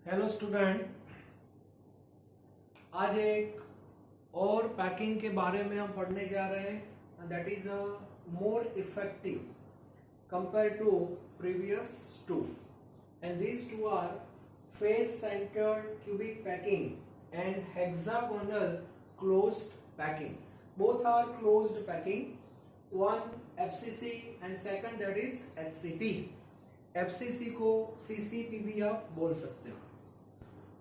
Hello student, आज एक और पैकिंग के बारे में हम पढ़ने जा रहे हैं। That is a more effective compare to previous two, and these two are face centered cubic packing and hexagonal closed packing. Both are closed packing, one FCC and second that is HCP. FCC को CCP भी आप बोल सकते हो।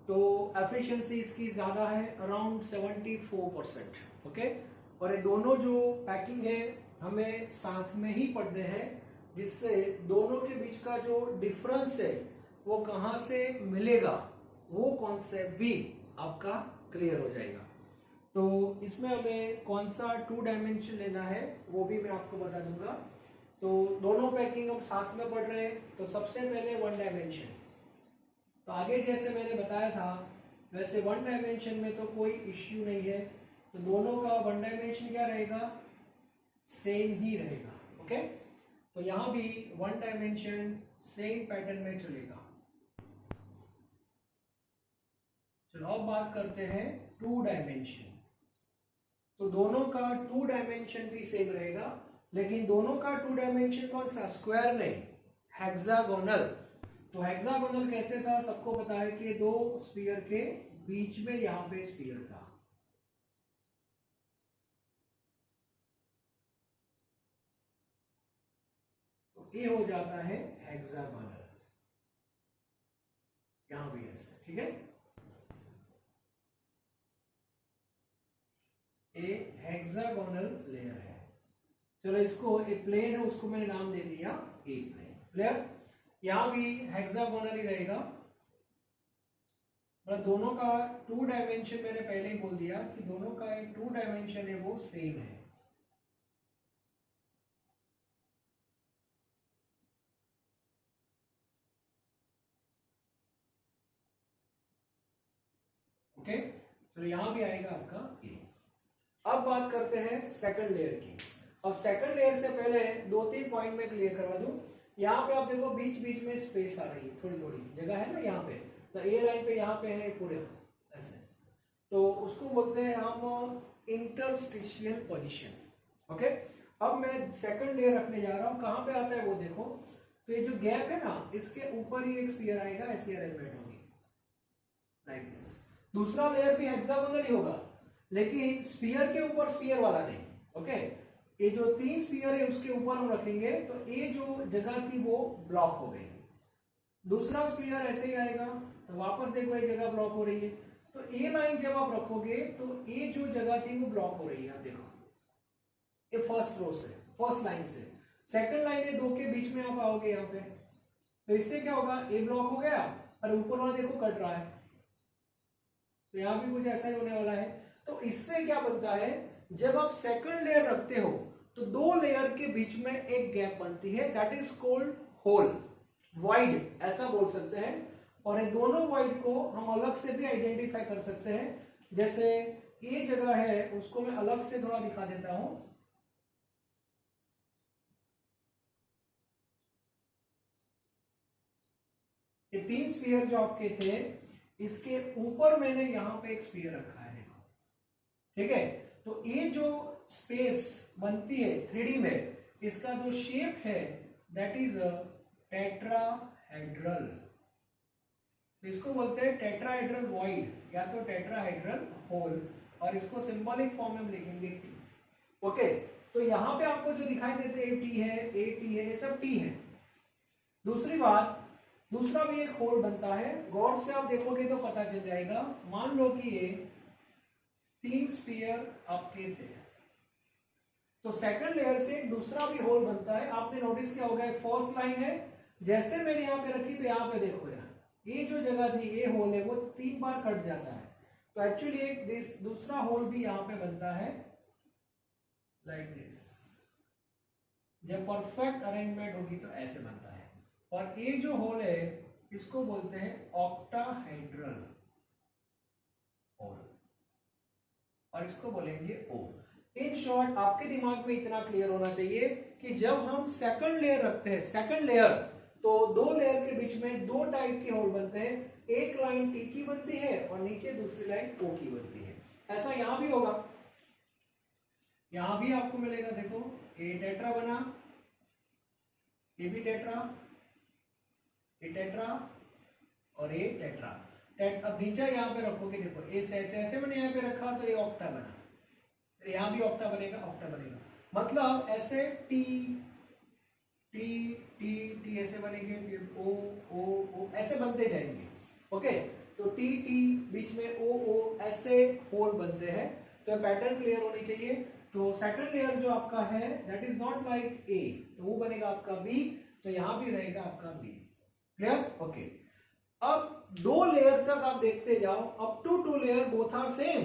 तो efficiency इसकी ज़्यादा है, अराउंड 74%। ओके, और ये दोनों जो पैकिंग है हमें साथ में ही पढ़ने हैं, जिससे दोनों के बीच का जो डिफरेंस है वो कहाँ से मिलेगा वो कॉन्सेप्ट भी आपका क्लियर हो जाएगा। तो इसमें हमें कौन सा 2 डायमेंशन लेना है वो भी मैं आपको बता दूंगा। तो दोनों पैकिंग हम साथ में पढ़ रहे हैं। तो सबसे पहले 1 डायमेंशन। तो आगे जैसे मैंने बताया था वैसे 1 डायमेंशन में तो कोई इश्यू नहीं है, तो दोनों का 1 डायमेंशन क्या रहेगा, सेम ही रहेगा। ओके, तो यहाँ भी 1 डायमेंशन सेम पैटर्न में चलेगा। चलो अब बात करते हैं 2 डायमेंशन। तो दोनों का 2 डायमेंशन भी सेम रहेगा, लेकिन दोनों का 2 डायमेंशन कौन सा, स्क्वायर नहीं, हेक्सागोनल। तो हेक्सागोनल कैसे था, सबको पता है कि 2 स्फीयर के बीच में यहां पे स्फीयर था। तो ये हो जाता है हेक्सागोनल, यहां भी ऐसे, ठीक है। ये हेक्सागोनल लेयर है। चलो इसको एक प्लेन है, उसको मैंने नाम दे दिया ए प्लेन। क्लियर, यहां भी हेक्सागोनल ही रहेगा। मतलब दोनों का 2 डायमेंशन मैंने पहले ही बोल दिया कि दोनों का एक 2 डायमेंशन है वो सेम है। ओके, तो यहां भी आएगा आपका ए। अब बात करते हैं सेकंड लेयर की। अब सेकंड लेयर से पहले 2-3 पॉइंट में क्लियर करवा दूं। यहाँ पे आप देखो बीच बीच में स्पेस आ रही है, थोड़ी थोड़ी जगह है ना यहाँ पे। तो ए लाइन पे यहाँ पे है पूरे ऐसे, तो उसको बोलते हैं हम इंटरस्टिशियल पोजीशन। ओके, अब मैं सेकंड लेयर रखने जा रहा हूँ, कहाँ पे आता है वो देखो। तो ये जो गैप है ना, इसके ऊपर ही एक स्फीयर आएगा, ऐसी अरेंजमेंट होगी लाइक दिस। दूसरा लेयर भी हेक्सागोनल ही होगा, लेकिन स्फीयर के ऊपर स्फीयर वाला नहीं। ओके, ये जो 3 स्फीयर है उसके ऊपर हम रखेंगे, तो ये जो जगह थी वो ब्लॉक हो गई। दूसरा स्फीयर ऐसे ही आएगा, तो वापस देखो ये जगह ब्लॉक हो रही है। तो ए लाइन जब आप रखोगे तो ये जो जगह थी वो ब्लॉक हो रही है। आप देखो ये फर्स्ट रो से, फर्स्ट लाइन से सेकंड लाइन है, 2 के बीच में आप आओगे यहाँ पे, तो इससे क्या होगा, ए ब्लॉक हो गया और ऊपर वाला देखो कट रहा है। तो यहाँ भी कुछ ऐसा ही होने वाला है। तो इससे क्या बनता है, जब आप सेकंड लेयर रखते हो तो 2 लेयर के बीच में एक गैप बनती है, that is called hole, void ऐसा बोल सकते हैं। और ये दोनों वाइड को हम अलग से भी आइडेंटिफाई कर सकते हैं। जैसे ये जगह है उसको मैं अलग से थोड़ा दिखा देता हूं। ये 3 स्फीयर जो आपके थे, इसके ऊपर मैंने यहां पे एक स्फीयर रखा है, देखो, ठीक है। तो ये जो स्पेस बनती है 3D में, इसका जो शेप है दैट इज अ टेट्राहेड्रल। तो इसको बोलते हैं टेट्राहेड्रल वॉइड या तो टेट्राहेड्रल होल, और इसको सिंबॉलिक फॉर्म में हम लिखेंगे टी। ओके, तो यहां पे आपको जो दिखाई देते हैं टी है, ए टी है, ये सब टी है। दूसरी बात, दूसरा भी एक होल बनता है, गौर से आप देखोगे तो पता चल जाएगा। मान लो कि ये 3 स्फीयर आपके थे, तो सेकंड लेयर से एक दूसरा भी होल बनता है। आपने नोटिस किया होगा, फर्स्ट लाइन है, जैसे मैंने यहाँ पे रखी तो यहाँ पे देखो यार, ये जो जगह थी ये होल है वो 3 बार कट जाता है। तो एक्चुअली एक दूसरा होल भी यहाँ पे बनता है लाइक दिस। जब परफेक्ट अरेंजमेंट होगी तो ऐसे बनता है। और ये जो होल है इसको बोलते हैं ऑक्टाहेड्रल होल, और इसको बोलेंगे ओ। इन शॉर्ट आपके दिमाग में इतना क्लियर होना चाहिए कि जब हम सेकंड लेयर रखते हैं, सेकंड लेयर, तो 2 लेयर के बीच में 2 टाइप के होल बनते हैं। एक लाइन टी की बनती है और नीचे दूसरी लाइन ओ की बनती है। ऐसा यहां भी होगा, यहां भी आपको मिलेगा, देखो ए टेट्रा बना, A B tetra, A tetra और ए टेट्रा। अब नीचे यहाँ पे रखोगे, देखो ऐसे मैंने यहाँ पे रखा तो ये ऑक्टा बना, यहाँ भी ऑक्टा बनेगा, ऑक्टा बनेगा। मतलब ऐसे टी टी टी टी ऐसे बनेंगे, फिर ओ ओ ओ ऐसे बनते जाएंगे। ओके, तो टी टी बीच में ओ ओ ऐसे होल बनते हैं। तो पैटर्न क्लियर होनी चाहिए। तो सेकंड लेयर जो आपका है that is not like a, तो वो बनेगा आपका बी, तो यहां भी रहेगा आपका बी। क्लियर? ओके, अब 2 लेयर तक आप देखते जाओ, up to 2 layer both are same.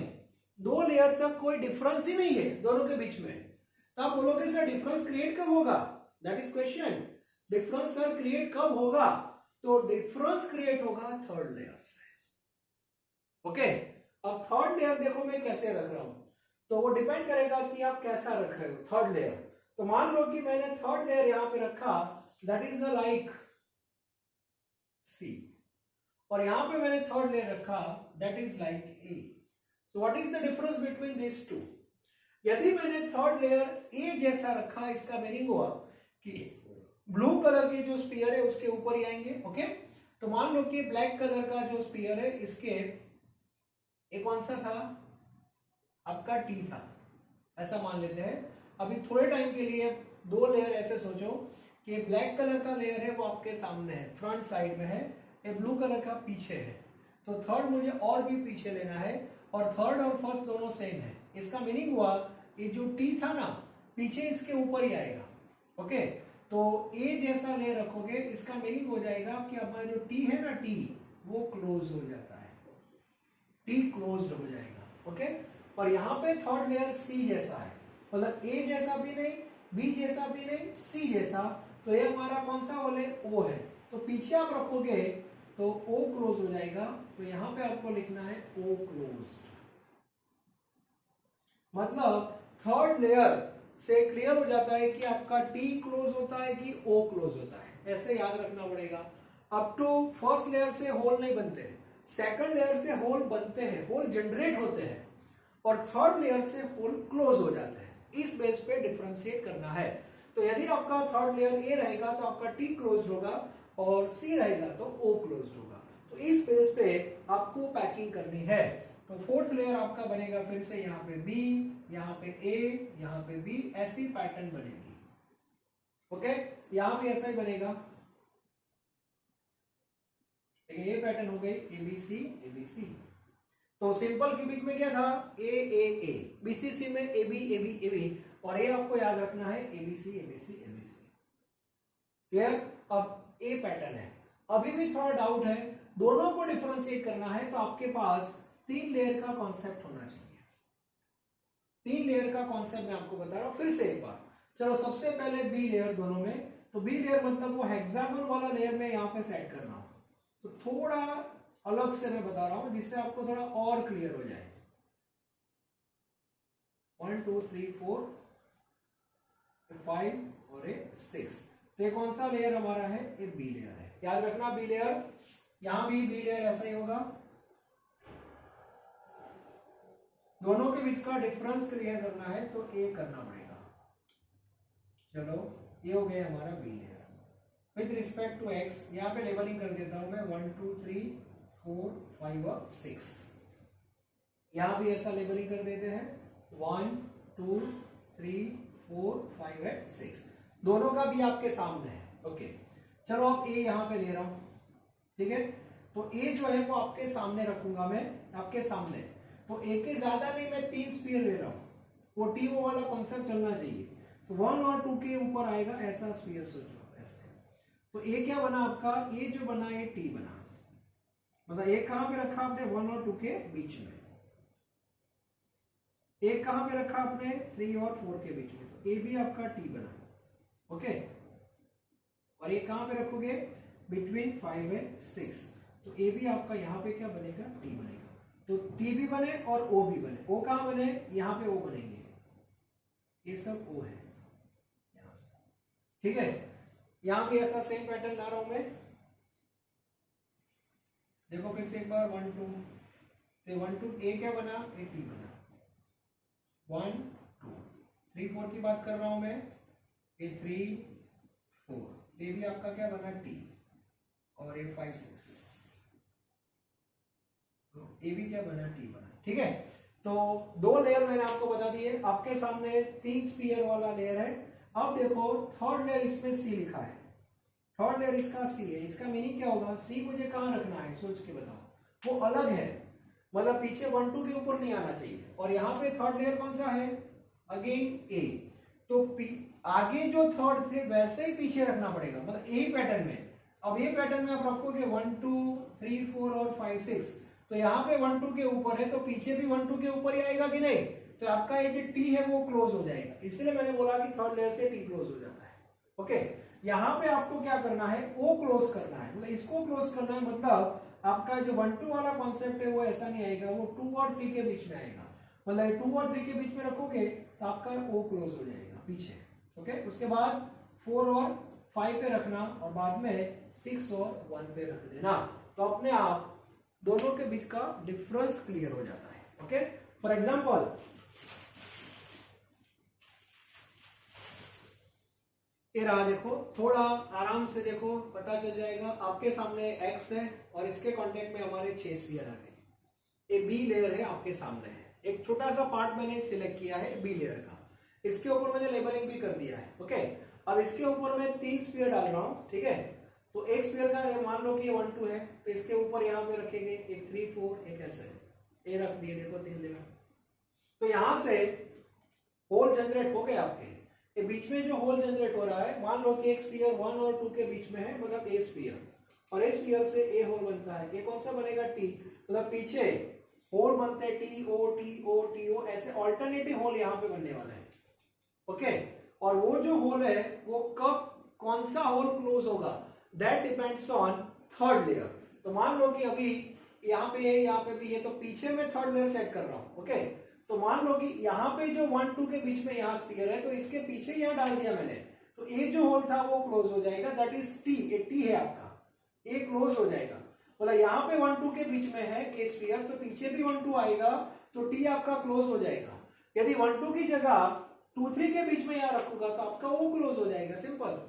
2 layer तक कोई डिफरेंस ही नहीं है दोनों के बीच में। तो आप बोलोगे सर डिफरेंस क्रिएट कब होगा? That is question, difference sir create कब होगा? तो डिफरेंस क्रिएट होगा थर्ड लेयर से। ओके, अब थर्ड लेयर देखो मैं कैसे रख रहा हूं, तो वो डिपेंड करेगा कि आप कैसा रख रहे हो थर्ड लेयर। तो मान लो कि मैंने थर्ड लेयर यहां पे रखा, दैट इज लाइक सी, और यहां पे मैंने थर्ड लेयर रखा that is like A. So what is the difference between this two? यदि मैंने थर्ड लेयर ए जैसा रखा, इसका मीनिंग हुआ कि ब्लू कलर के जो स्पीयर है उसके ऊपर ही आएंगे। ओके, तो मान लो कि ब्लैक कलर का जो स्पीयर है इसके एक कौन सा था आपका टी था, ऐसा मान लेते हैं। अभी थोड़े टाइम के लिए 2 लेयर ऐसे सोचो कि ब्लैक कलर का लेयर है वो आपके सामने है, फ्रंट साइड में है, ये ब्लू कलर का पीछे है। तो थर्ड मुझे और भी पीछे लेना है, और थर्ड और फर्स्ट दोनों सेम है। इसका मीनिंग हुआ ये जो टी था ना पीछे इसके ऊपर ही आएगा। ओके, तो ए जैसा लेयर रखोगे, इसका मीनिंग हो जाएगा कि हमारा जो टी है ना टी वो क्लोज हो जाता है, टी क्लोज्ड हो जाएगा। ओके, और यहाँ पे थर्ड लेयर सी जैसा है, मतलब ए जैसा भी नहीं, बी जैसा भी नहीं, सी जैसा। तो ये हमारा कौन सा वाले ओ है, तो पीछे आप रखोगे तो ओ क्लोज हो जाएगा। तो यहां पे आपको लिखना है ओ क्लोज। मतलब थर्ड लेयर से क्लियर हो जाता है कि आपका टी क्लोज होता है कि ओ क्लोज होता है, ऐसे याद रखना पड़ेगा। अप टू फर्स्ट लेयर से होल नहीं बनते, सेकंड लेयर से होल बनते हैं, होल जनरेट होते हैं, और थर्ड लेयर से होल क्लोज हो जाते हैं। इस बेस पे डिफरेंशिएट करना है। तो यदि आपका थर्ड लेयर ए रहेगा तो आपका टी क्लोज होगा, और सी रहेगा तो ओ क्लोज होगा। तो इस बेस पे आपको पैकिंग करनी है। तो फोर्थ लेयर आपका बनेगा फिर से यहाँ पे बी, यहाँ पे ए, यहाँ पे बी, ऐसी पैटर्न बनेगी। ओके, यहाँ भी ऐसा ही बनेगा। ये पैटर्न हो गई एबीसी एबीसी। तो सिंपल क्यूबिक में क्या था, ए ए ए, बीसीसी में A B A B A B, और ये आपको याद रखना है एबीसी एबीसी एबीसी। क्लियर? अब ए पैटर्न है, अभी भी थोड़ा डाउट है, दोनों को डिफरेंशिएट करना है तो आपके पास 3 लेयर का कॉन्सेप्ट होना चाहिए। 3 लेयर का कॉन्सेप्ट मैं आपको बता रहा हूं फिर से एक बार। चलो सबसे पहले बी लेयर दोनों में, तो बी लेयर मतलब वो हेक्सागोन वाला लेयर में यहाँ पे सेट करना हो, तो थोड़ा अलग से मैं बता रहा हूं जिससे आपको थोड़ा और क्लियर हो जाए। 1 2 3 4 5 और 6, तो ये कौन सा लेयर हमारा है, ये बी लेयर है। याद रखना बी लेयर, यहां भी बी लेयर ऐसा ही होगा। दोनों के बीच का डिफरेंस क्लियर करना है तो ए करना पड़ेगा। चलो ये हो गया हमारा B layer with respect to X. यहाँ पे लेबलिंग कर देता हूं मैं 1 2 3 4 5 और 6। यहाँ भी ऐसा लेबलिंग कर देते हैं 1 2 3 4 5 एंड 6, दोनों का भी आपके सामने है। ओके, चलो अब ए यहाँ पे ले रहा हूं, ठीक है। तो ए जो है वो आपके सामने रखूंगा मैं, आपके सामने। तो ए के ज्यादा नहीं, मैं 3 स्फीयर ले रहा हूं, वो टी ओ वाला कॉन्सेप्ट चलना चाहिए। तो 1 और 2 के ऊपर आएगा ऐसा स्फीयर सोचो ऐसे। तो ए क्या बना आपका, ए जो बना ये टी बना, मतलब ए कहां पे रखा आपने 1 और 2 के बीच में, एक कहां पे रखा आपने 3 और 4 के बीच में, तो ए भी आपका टी बना। ओके, और ये कहां पे रखोगे बिटवीन 5 एंड 6, तो ए भी आपका यहां पे क्या बनेगा, टी बनेगा। तो टी भी बने और ओ भी बने। ओ कहां बने, यहां पे ओ बनेंगे, ये सब ओ है यहां से, ठीक है। यहां भी ऐसा सेम पैटर्न ला रहा हूं मैं, देखो फिर से एक बार 1 2, तो 1 2 ए क्या बना, ए टी बना, 1 2 3 4 की बात कर रहा हूं मैं, ए 3 4, ये भी आपका क्या बना टी, और ए 5 6, तो ए भी क्या बना टी बना। ठीक है, तो 2 लेयर मैंने आपको बता दिए, आपके सामने 3 स्फीयर वाला लेयर है। अब देखो थर्ड लेयर, इसमें सी लिखा है, थर्ड लेयर इसका सी है, इसका मीनिंग क्या होगा, सी मुझे कहाँ रखना है सोच के बताओ, वो अलग है, मतलब पीछे 1 2 के ऊपर नहीं आना चाहिए, और यहाँ पे थर्ड लेयर कौन सा है, अगेन ए, तो आगे जो थर्ड थे वैसे ही पीछे रखना पड़ेगा, मतलब ए पैटर्न में। अब ये पैटर्न में आप रखोगे 1 2 3 4 और 5 6, तो यहाँ पे 1 2 के ऊपर है, तो पीछे भी 1 2 के ऊपर ही आएगा कि नहीं, तो आपका ये जो टी है वो क्लोज हो जाएगा, इसलिए मैंने बोला कि थर्ड लेयर से टी क्लोज हो जाता है। ओके, यहाँ पे आपको क्या करना है, ओ क्लोज करना है, मतलब इसको क्लोज करना है, मतलब आपका जो 1 2 वाला कॉन्सेप्ट है वो ऐसा नहीं आएगा, वो 2 और 3 के बीच में आएगा, मतलब 2 और 3 के बीच में रखोगे तो आपका ओ क्लोज हो जाएगा पीछे। ओके, उसके बाद 4 और 5 पे रखना, और बाद में 6 और 1 पे रख देना, तो अपने आप दोनों के बीच का डिफरेंस क्लियर हो जाता है। ओके, फॉर एग्जांपल ये रहा, देखो थोड़ा आराम से देखो, पता चल जाएगा, आपके सामने एक्स है और इसके कांटेक्ट में हमारे 6 स्फीयर आ गए, ये बी लेयर है आपके सामने है, एक छोटा सा पार्ट मैंने सिलेक्ट किया है बी लेयर का, इसके ऊपर मैंने लेबलिंग भी कर दिया है। ओके, अब इसके ऊपर मैं 3 स्फीयर डाल रहा हूं, ठीक है, तो एक स्फीयर का मान लो कि ये 1 2 है, तो इसके ऊपर यहाँ पे रखेंगे एक 3 4, एक ऐसे ये रख दिए, देखो 3 लेयर, तो यहां से होल जनरेट हो गए आपके, ये बीच में जो होल जनरेट हो रहा है, मान लो कि एक स्फीयर 1 और 2 के बीच में है, मतलब ए स्फीयर, और ए स्फीयर से ए होल बनता है, ये कौन सा बनेगा, टी, मतलब पीछे होल बनते हैं T O T O T O, ऐसे ऑल्टरनेटिव होल यहाँ पे बनने वाला है। ओके, और वो जो होल है वो कब कौन सा होल क्लोज होगा, that depends on third layer. तो मान लो कि अभी यहाँ पे है, यहाँ पे भी है, तो पीछे मैं थर्ड लेयर सेट कर रहा हूँ। ओके, तो मान लो कि यहाँ पे जो 1 2 के बीच में यहाँ स्फीयर है, तो इसके पीछे यहाँ डाल दिया मैंने, तो एक जो होल था वो क्लोज हो जाएगा, दैट इज टी, ये टी है आपका, ये क्लोज हो जाएगा, मतलब यहाँ पे 1 2 के बीच में है ए स्फीयर, तो पीछे भी 1 2 आएगा, तो टी आपका क्लोज हो जाएगा। यदि 1 2 की जगह 2 3 के बीच में यहाँ रखूंगा तो आपका वो क्लोज हो जाएगा, सिंपल।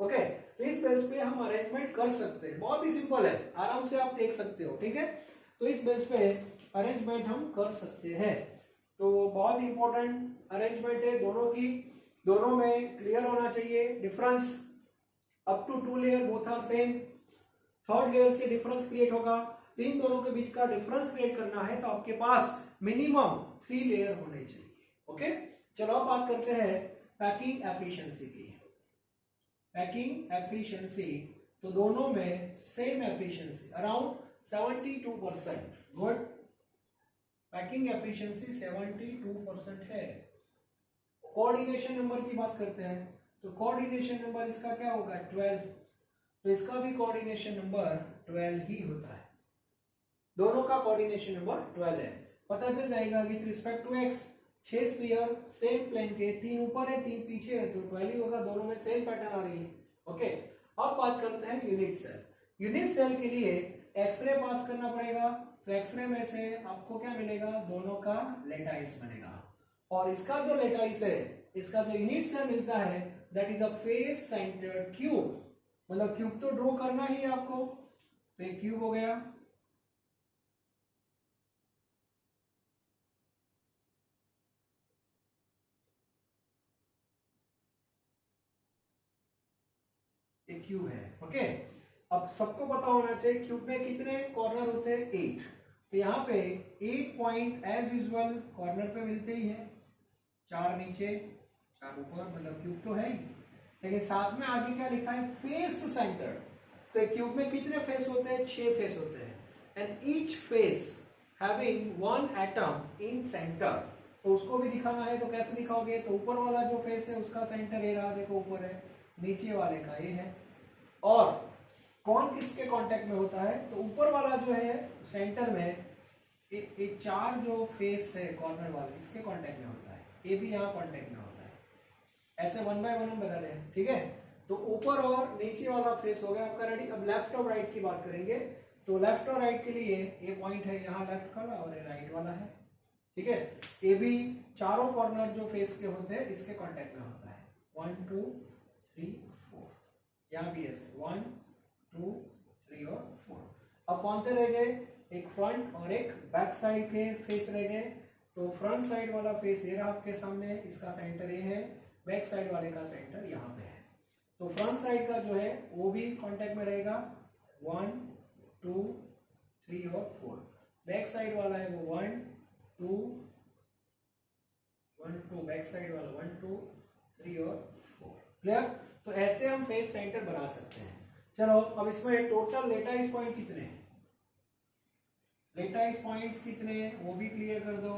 ओके, तो इस बेस पे हम अरेंजमेंट कर सकते हैं, बहुत ही सिंपल है, आराम से आप देख सकते हो। ठीक है, तो इस बेस पे अरेंजमेंट हम कर सकते हैं, तो बहुत इंपॉर्टेंट अरेंजमेंट है दोनों की, दोनों में क्लियर होना चाहिए difference, up to 2 layer both are same, third layer से डिफरेंस क्रिएट होगा, तो इन दोनों के बीच का डिफरेंस क्रिएट करना है तो आपके पास मिनिमम 3 लेयर होने चाहिए। ओके, चलो अब बात करते हैं पैकिंग एफिशिएंसी की। पैकिंग एफिशिएंसी, तो दोनों में same efficiency around 72%, good, packing efficiency 72% है। कोऑर्डिनेशन नंबर की बात करते हैं, तो कोऑर्डिनेशन नंबर इसका क्या होगा, 12, तो इसका भी कोऑर्डिनेशन नंबर 12 ही होता है, दोनों का कोऑर्डिनेशन नंबर 12 है। पता चल जाएगा with respect to X, 6 sphere same plane के, 3 ऊपर है 3 पीछे है, तो 12 ही होगा, दोनों में सेम पैटर्न आ रही है। ओके, अब बात करते हैं यूनिट सेल। यूनिट सेल के लिए एक्सरे पास करना पड़ेगा, तो एक्सरे में से आपको क्या मिलेगा, दोनों का लेटाइस बनेगा, और इसका जो लेटाइस है, इसका जो यूनिट सेल मिलता है, that is a face centred cube, मतलब क्यूब तो ड्रॉ करना ही है आपको, तो ये क्यूब हो गया, एक क्यूब है। ओके, अब सबको पता होना चाहिए क्यूब में कितने कॉर्नर होते हैं, 8, तो यहाँ पे 8 पॉइंट एज यूजुअल कॉर्नर पे मिलते ही है, 4 नीचे 4 ऊपर, मतलब क्यूब तो है ही, लेकिन साथ में आगे क्या लिखा है, फेस सेंटर, तो क्यूब में कितने फेस होते हैं, 6 फेस होते हैं, and each face having 1 atom in centre, तो उसको भी दिखाना है, तो कैसे दिखाओगे, तो ऊपर वाला जो फेस है उसका सेंटर ये रहा, देखो ऊपर है, नीचे वाले का ये है, और कौन किसके कांटेक्ट में होता है, तो ऊपर वाला जो है सेंटर में एक 4 जो फेस है कॉर्नर वाले, इसके कांटेक्ट में होता है, ये भी यहाँ कांटेक्ट में होता है, ऐसे 1 बाय 1 हम बता रहे हैं। ठीक है, तो ऊपर और नीचे वाला फेस हो गया आपका रेडी। अब लेफ्ट और राइट की बात करेंगे, तो लेफ्ट और राइट के लिए ये पॉइंट है यहाँ लेफ्ट वाला और ये राइट वाला है, ठीक है। ये भी चारों कॉर्नर जो फेस के होते हैं इसके कांटेक्ट में होता है, 1 2 3 4, यहाँ भी ऐसे 1 2 3 और 4। अब कौन से रह गए, एक फ्रंट और एक बैक साइड के फेस रह गए। तो फ्रंट साइड वाला फेस ये रहा आपके सामने, इसका सेंटर ये है, बैक साइड वाले का सेंटर यहाँ पे है। तो फ्रंट साइड का जो है वो भी कांटेक्ट में रहेगा 1 2 3 और 4। बैक साइड वाला है वो 1 2 1 2, बैक साइड वाला 1 2 3 और 4। क्लियर। तो ऐसे हम फेस सेंटर बना सकते हैं। चलो अब इसमें टोटल लेटाइस पॉइंट कितने हैं, लेटाइस पॉइंट्स कितने हैं वो भी क्लियर कर दो।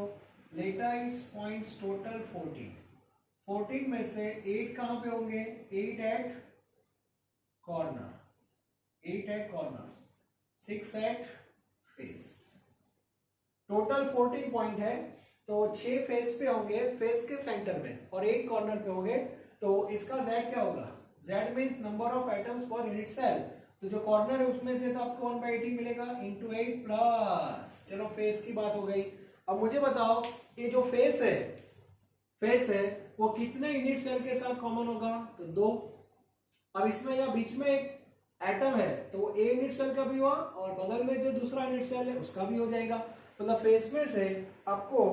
लेटाइस पॉइंट्स टोटल 14 में से 8 कहां पे होंगे, 8 at corner, 8 at corners, 6 at face. Total 14 point है, तो 6 फेस पे होंगे, फेस के सेंटर में, और 8 कॉर्नर पे होंगे। तो इसका z क्या होगा, z means number of atoms per unit cell. तो जो कॉर्नर है उसमें से तो आपको 1/80 मिलेगा इंटू 8 प्लस, चलो फेस की बात हो गई। अब मुझे बताओ ये जो फेस है वो कितने यूनिट सेल के साथ कॉमन होगा, तो 2। अब इसमें या बीच में एक एटम है तो वो ए यूनिट सेल का भी हुआ और बगल में जो दूसरा यूनिट सेल है उसका भी हो जाएगा। मतलब फेस में से आपको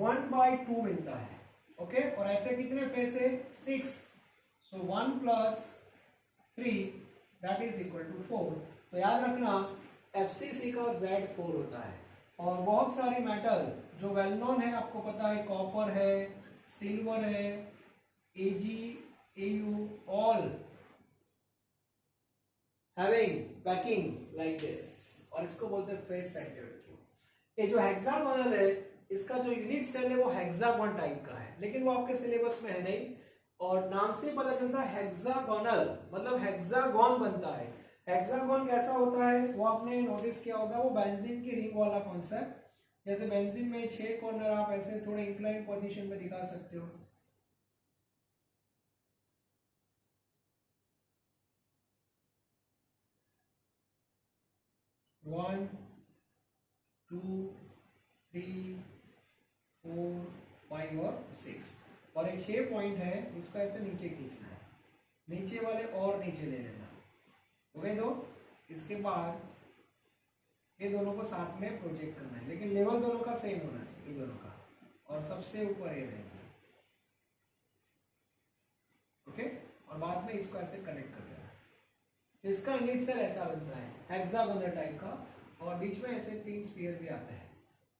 1/2 मिलता है, ओके। और ऐसे कितने फेस है, 6, so 1 plus 3 that is equal to 4। तो याद रखना FCC का Z 4 होता है। और बहुत सारी मेटल जो वेल नोन है आपको पता है, कॉपर है, सिल्वर है, Ag Au, all having packing like this, और इसको बोलते हैं फेस सेंटर क्यूब। ये जो हेक्सागोनल है इसका जो यूनिट सेल है वो हेक्सागोन टाइप का है, लेकिन वो आपके सिलेबस में है नहीं, और नाम से पता चलता है हेक्सागोनल, मतलब हेक्सागोन बनता है। हेक्सागोन कैसा होता है वो आपने नोटिस किया होगा, वो बेंजीन की रिंग वाला कॉन्सेप्ट। जैसे बेंजीन में 6 कॉर्नर आप ऐसे थोड़े इंक्लाइन पोजीशन में दिखा सकते हो। वन 2 3 4 5 और 6, और एक 6 पॉइंट है इसका ऐसे नीचे खींचना है, नीचे वाले और नीचे ले लेना, हो गए दो। इसके बाद ये दोनों को साथ में प्रोजेक्ट करना है, लेकिन लेवल दोनों का सेम होना चाहिए, दोनों का, और सबसे ऊपर ये रहेगा, ओके। और बाद में इसको ऐसे कनेक्ट कर देना। तो इसका यूनिट सेल ऐसा बनता है हेक्सागोनल टाइप का, और बीच में ऐसे 3 स्फीयर भी आते हैं,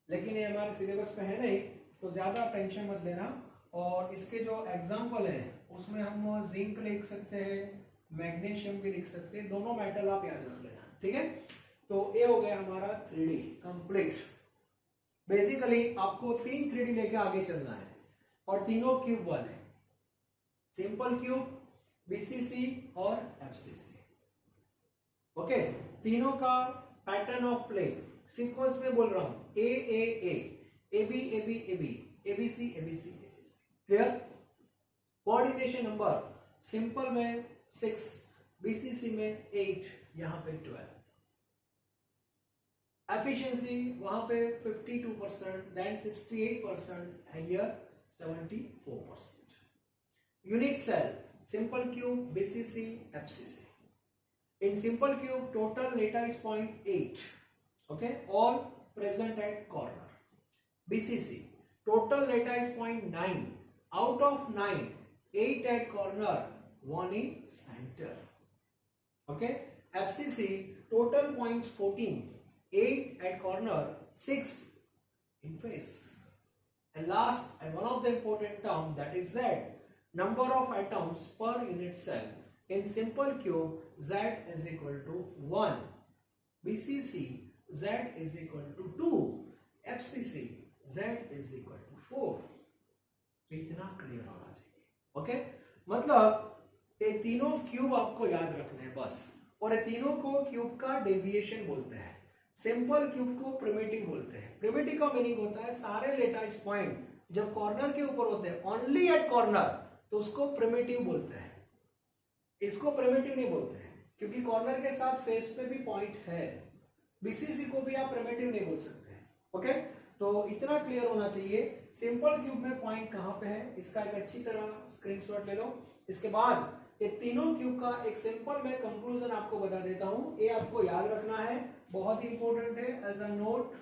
लेकिन ये हमारे सिलेबस में है नहीं तो ज्यादा टेंशन मत लेना। और इसके जो एग्जाम्पल है उसमें हम जिंक लिख सकते हैं, मैग्नीशियम भी लिख सकते हैं, दोनों मेटल आप याद रख लेना, ठीक है। तो ये हो गया हमारा 3D कंप्लीट। बेसिकली आपको 3 3D लेके आगे चलना है, और तीनों क्यूब वाले, सिंपल क्यूब, BCC और FCC, ओके। तीनों का पैटर्न ऑफ प्लेन सीक्वेंस में बोल रहा हूं, AAA, AB AB AB, ABC ABC ABC, clear. Coordination number simple में 6, BCC में 8, यहां पे 12। एफिशिएंसी वहां पे 52%, then 68%, here 74%। Unit cell simple cube, BCC FCC। In simple cube, total lattice point 8, okay, all present at corner. BCC, total lattice point 9, out of 9, 8 at corner, 1 in center, okay. FCC, total points 14, 8 at corner, 6 in face. And last, and one of the important term, that is Z, number of atoms per unit cell. In simple cube, Z is equal to 1. BCC, Z is equal to 2. FCC, Z is equal to 4. तो इतना clear होना चाहिए, okay. मतलब ये तीनों cube आपको याद रखने हैं बस, और ये तीनों को क्यूब का डेविएशन बोलते हैं। सिंपल क्यूब को प्रिमिटिव बोलते हैं। प्रिमिटिव का मीनिंग होता है सारे लेटाइस पॉइंट जब कॉर्नर के ऊपर होते हैं, ओनली एट कॉर्नर, तो उसको प्रिमिटिव बोलते हैं। इसको प्रिमिटिव नहीं बोलते हैं क्योंकि कॉर्नर के साथ फेस पे भी पॉइंट है, बीसीसी को भी आप प्रिमिटिव नहीं बोल सकते हैं। ओके, तो इतना क्लियर होना चाहिए सिंपल क्यूब में पॉइंट कहाँ पे है, इसका एक अच्छी तरह स्क्रीनशॉट ले लो। इसके बाद ये तीनों क्यूब का एक सिंपल मैं कंक्लूजन आपको बता देता हूं, ये आपको याद रखना है, बहुत इंपॉर्टेंट है एज अ नोट।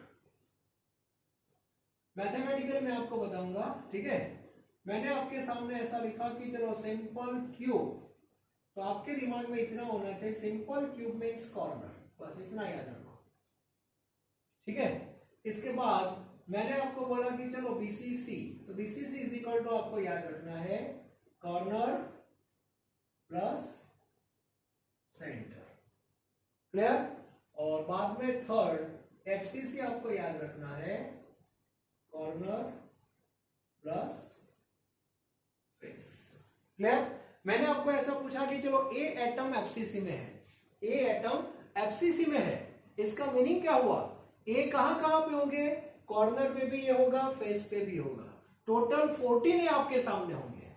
मैथमेटिकल में आपको बताऊंगा, ठीक है। मैंने आपके सामने ऐसा लिखा कि चलो सिंपल क्यूब, तो आपके दिमाग में इतना होना चाहिए सिंपल क्यूब मींस कॉर्नर, बस इतना याद रखो, ठीक है। इसके बाद मैंने आपको बोला कि चलो बीसीसी, तो बीसीसी इज इक्वल टू आपको याद रखना है कॉर्नर प्लस सेंटर, क्लियर। और बाद में थर्ड एफसीसी आपको याद रखना है कॉर्नर प्लस फेस, क्लियर। मैंने आपको ऐसा पूछा कि चलो ए एटम एफसीसी में है, ए एटम एफसीसी में है, इसका मीनिंग क्या हुआ, ए कहां कहां पे होंगे, कॉर्नर पे भी ये होगा, फेस पे भी होगा, टोटल 14 आपके सामने होंगे।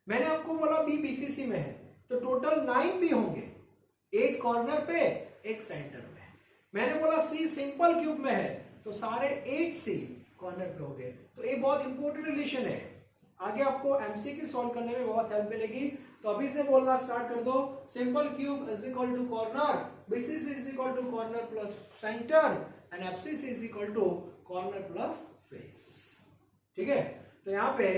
मैंने आपको बोला बी बीसीसी में है तो टोटल 9 भी होंगे, 8 कॉर्नर पे, एक सेंटर में। मैंने बोला सी सिंपल क्यूब में है तो सारे 8 सी कॉर्नर पे हो गए। तो ये बहुत इंपॉर्टेंट रिलेशन है, आगे आपको एमसीक्यू सॉल्व करने में बहुत हेल्प मिलेगी। तो अभी से बोलना स्टार्ट कर दो, simple cube is equal to corner, BCC is equal to corner plus centre and FCC is equal to corner plus face, ठीक है। तो यहाँ पे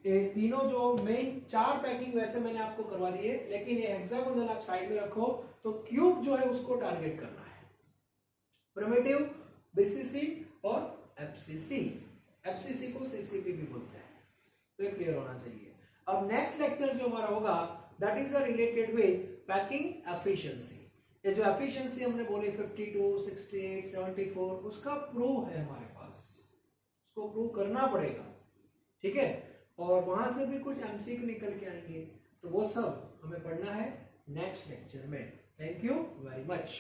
ये तीनों जो मेन 4 पैकिंग वैसे मैंने आपको करवा दी है, लेकिन ये हेक्सागोनल आप साइड में रखो, तो क्यूब जो है उसको टारगेट करना है, प्रिमिटिव, बीसीसी और एफसीसी, एफसीसी को सीसीपी भी बोलते हैं, तो ये क्लियर होना चाहिए। अब नेक्स्ट लेक्चर जो हमारा होगा that is related with packing efficiency. ये जो एफिशिएंसी हमने बोली 52, 68, 74, उसका प्रूफ है हमारे पास, उसको प्रूव करना पड़ेगा, ठीक है। और वहां से भी कुछ एमसीक्यू निकल के आएंगे, तो वो सब हमें पढ़ना है नेक्स्ट लेक्चर में। Thank you very much.